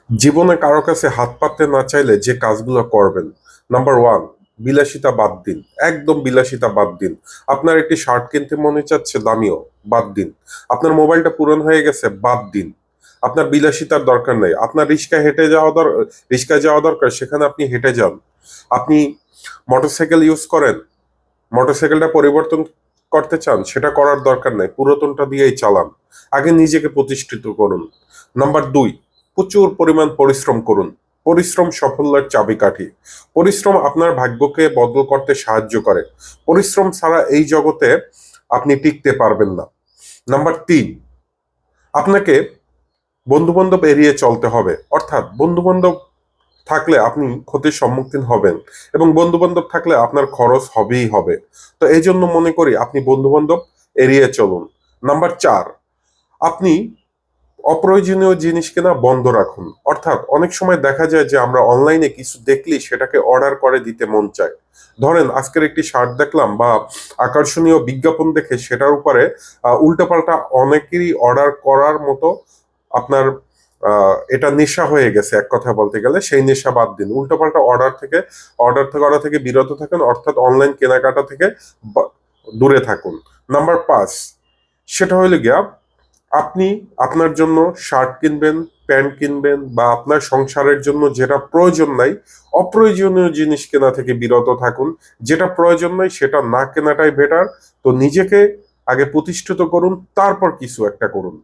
জীবনে কারো কাছে হাত পাততে না চাইলে যে কাজগুলো করবেন, নাম্বার ওয়ান, বিলাসিতা বাদ দিন। একদম বিলাসিতা বাদ দিন। আপনার একটি শার্ট কিনতে মনে চাচ্ছে দামিও, বাদ দিন। আপনার মোবাইলটা পুরনো হয়ে গেছে, বাদ দিন। আপনার বিলাসিতার দরকার নেই। আপনার রিক্সায় যাওয়া দরকার, সেখানে আপনি হেঁটে যান। আপনি মোটরসাইকেল ইউজ করেন, মোটরসাইকেলটা পরিবর্তন করতে চান, সেটা করার দরকার নাই, পুরাতনটা দিয়েই চালান। আগে নিজেকে প্রতিষ্ঠিত করুন। নাম্বার দুই, প্রচুর পরিমাণ পরিশ্রম করুন। পরিশ্রম সাফল্যের চাবিকাঠি। পরিশ্রম আপনার ভাগ্যকে বদল করতে সাহায্য করে। পরিশ্রম ছাড়া এই জগতে আপনি টিকতে পারবেন না। নাম্বার তিন, আপনাকে বন্ধু বান্ধব এড়িয়ে চলতে হবে। অর্থাৎ বন্ধু বান্ধব থাকলে আপনি ক্ষতির সম্মুখীন হবেন, এবং বন্ধু বান্ধব থাকলে আপনার খরচ হবেই হবে। তো এই জন্য মনে করি আপনি বন্ধু বান্ধব এড়িয়ে চলুন। নাম্বার চার, আপনি অপ্রয়োজনীয় জিনিস কেনা বন্ধ রাখুন। অর্থাৎ অনেক সময় দেখা যায় যে আমরা অনলাইনে কিছু দেখলি সেটাকে অর্ডার করে দিতে মন চায়। ধরেন আজকের একটি শার্ট দেখলাম বা আকর্ষণীয় বিজ্ঞাপন দেখে সেটার উপরে উল্টোপাল্টা অনেকেরই অর্ডার করার মতো আপনার এটা নেশা হয়ে গেছে। এক কথা বলতে গেলে সেই নেশা বাদ দিন। উল্টোপাল্টা অর্ডার করা থেকে বিরত থাকুন। অর্থাৎ অনলাইন কেনাকাটা থেকে দূরে থাকুন। নাম্বার পাঁচ, সেটা হইলে গিয়া আপনি আপনার জন্য শার্ট কিনবেন, প্যান্ট কিনবেন, বা আপনার সংসারের জন্য যেটা প্রয়োজন নাই, অপ্রয়োজনীয় জিনিস কেনা থেকে বিরত থাকুন। যেটা প্রয়োজন নাই সেটা না কেনাটাই বেটার। তো নিজেকে আগে প্রতিষ্ঠিত করুন, তারপর কিছু একটা করুন।